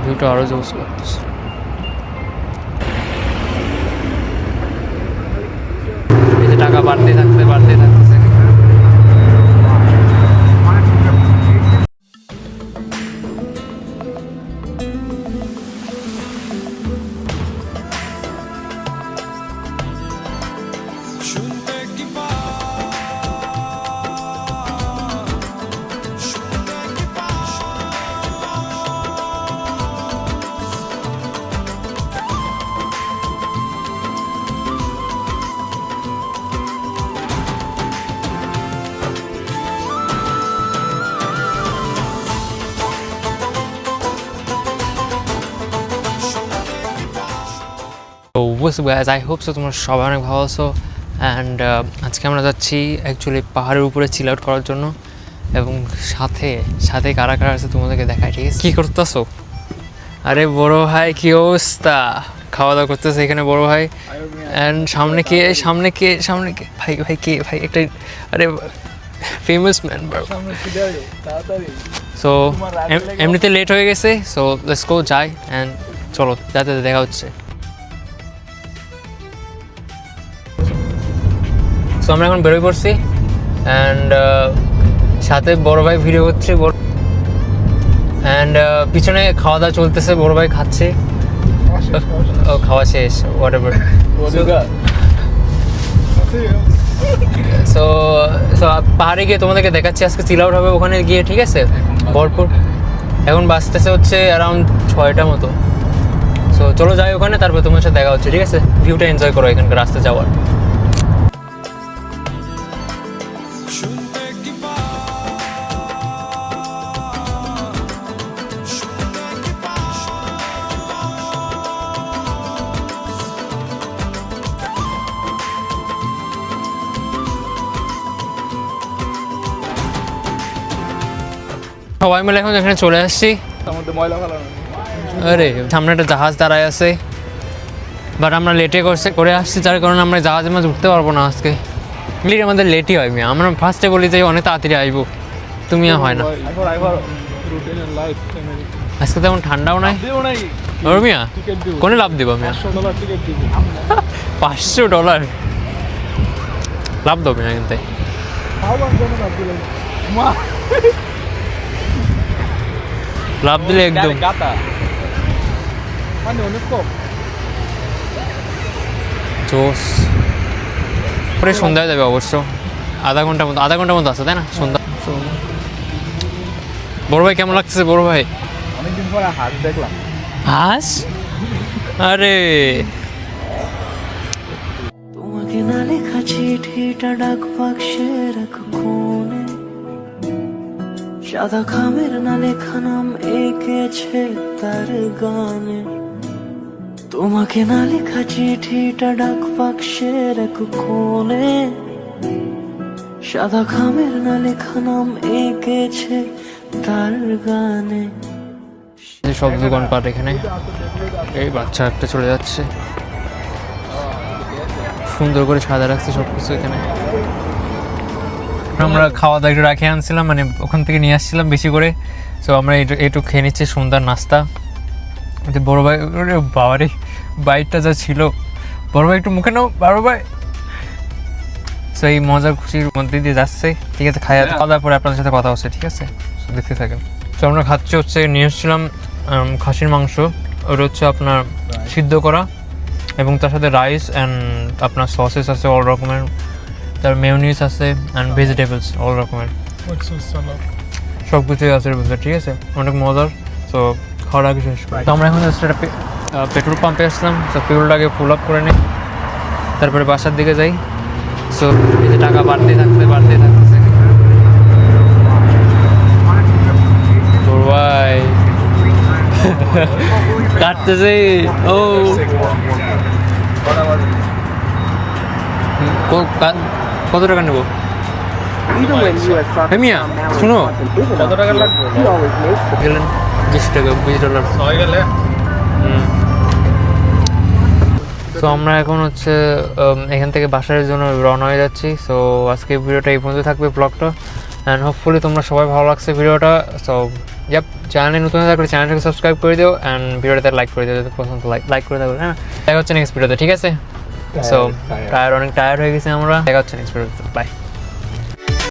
ভিউটা আরও জোস লাগতেছে। এই যে টাকা বাড়তে থাকতেছে। তো what's up guys, I hope so তোমরা সবাই অনেক ভালো আছো। অ্যান্ড আজকে আমরা যাচ্ছি অ্যাকচুয়ালি পাহাড়ের উপরে চিল আউট করার জন্য, এবং সাথে কারা আছে তোমাদেরকে দেখাই। ঠিক আছে, কী করতেছো? আরে বড় ভাই কি অবস্থা? খাওয়া দাওয়া করতেছে এখানে বড় ভাই। অ্যান্ড সামনে কে ভাই একটা, আরে ফেমাস ম্যান। সো এমনিতে লেট হয়ে গেছে, সো লেটস গো যাই। অ্যান্ড চলো যাতে দেখা হচ্ছে। সো আমরা এখন বেরোয় পড়ছি, অ্যান্ড সাথে বড় ভাই ভিডিও করছে, অ্যান্ড পিছনে খাওয়া দাওয়া চলতেছে, বড় ভাই খাচ্ছে। ও খাওয়া শেষ, হোয়াট এভার। সো পাহাড়ে গিয়ে তোমাদেরকে দেখাচ্ছি আজকে চিল আউট হবে ওখানে গিয়ে। ঠিক আছে, ভরপুর। এখন বাজতেছে হচ্ছে অ্যারাউন্ড 6টা মতো। সো চলো যাই ওখানে, তারপর তোমার সাথে দেখা হচ্ছে। ঠিক আছে, ভিউটা এনজয় করো এখানকার রাস্তা যাওয়ার। সবাই মিলে এখন এখানে চলে আসছি। আরে সামনে একটা জাহাজ দাঁড়ায় আছে, বাট আমরা লেটে করে আসছি, যার কারণে আমরা জাহাজের মাঝে উঠতে পারবো না আজকে। মিলিয়ে আমাদের লেটই হয় মিয়া। আমরা ফার্স্টে বলি যে অনেক তাড়াতাড়ি আসবো, তুমি হয় না। আজকে তেমন ঠান্ডাও নাই ওর মিয়া। কোনে লাভ দিব মিয়া? $500 লাভ দেবো মিয়া কিন্তু। লাভ দিলে একদম জোস। পরে সন্ধ্যায় যাবে অবশ্য, আধা ঘন্টার মতো আছে, তাই না? সন্ধ্যা। বড় ভাই কেমন লাগতেছে? বড় ভাই অনেকদিন পরে হাঁস দেখলাম। হাঁস? আরে তোমাকে না লেখা চিঠিটা ডাক বাক্সের এক কোণে, সাদা খামের না লেখা নাম এঁকেছে তার গানে। তোমাকে না লেখা চিঠিটা ডাক বাক্সের এক কোণে, সাদা খামের না লেখা নাম এঁকেছে তার গানে। সব দোকানপাট এখানে। এই বাচ্চা একটা চলে যাচ্ছে, সুন্দর করে সাজা রাখছে সব কিছু এখানে। আমরা খাওয়া দাওয়া একটু রাখে আনছিলাম, মানে ওখান থেকে নিয়ে আসছিলাম বেশি করে। সো আমরা একটু খেয়ে নিচ্ছি সন্ধ্যার নাস্তা। বড় ভাই, বাবারে বাইকটা যা ছিল, বড় ভাই একটু মুখে নাও বড় ভাই। সো এই মজার খুশির মধ্যে দিয়ে যাচ্ছে। ঠিক আছে, খাওয়া দাওয়ার পরে আপনাদের সাথে কথা হচ্ছে। ঠিক আছে, দেখতে থাকেন। তো আমরা খাচ্ছি হচ্ছে, নিয়ে এসেছিলাম খাসির মাংস, ওটা হচ্ছে আপনার সিদ্ধ করা, এবং তার সাথে রাইস অ্যান্ড আপনার সসেস আছে অল রকমের, তার মেয়োনিজ আছে অ্যান্ড ভেজিটেবলস অল রকমের, সব কিছুই আছে এর ভিতরে। ঠিক আছে, অনেক মজার। সো খাওয়ার আগে শেষ করি। তো আমরা এখন একটা পেট্রোল পাম্পে আসলাম। সো পেট্রোলটাকে ফুল আপ করে নিই, তারপরে বাসার দিকে যাই। সো এই যে টাকা বাড়তে থাকতেছে। ভাই কাটতেছে। ও কত টাকা নেবো? মিয়া শুনো, কত টাকা লাগবে? গেলেন 20 টাকা, $20 গেলে। সো আমরা এখন হচ্ছে এখান থেকে বাসার জন্য রওনা হয়ে যাচ্ছি। সো আজকে ভিডিওটা এই পর্যন্ত থাকবে, ব্লগটা। অ্যান্ড হোপফুলি তোমরা সবাই ভালো লাগছে ভিডিওটা। সো জাপ চ্যানেলে নতুন হয়ে থাকলে চ্যানেলটাকে সাবস্ক্রাইব করে দিও অ্যান্ড ভিডিওটাতে লাইক করে দিও, যদি পছন্দ লাইক করে থাকো। হ্যাঁ, দেখা হচ্ছে নেক্সট ভিডিওতে, ঠিক আছে? সো অনেক টায়ার্ড হয়ে গেছে আমরা, দেখা হচ্ছে নেক্সট ভিডিওতে, বাই।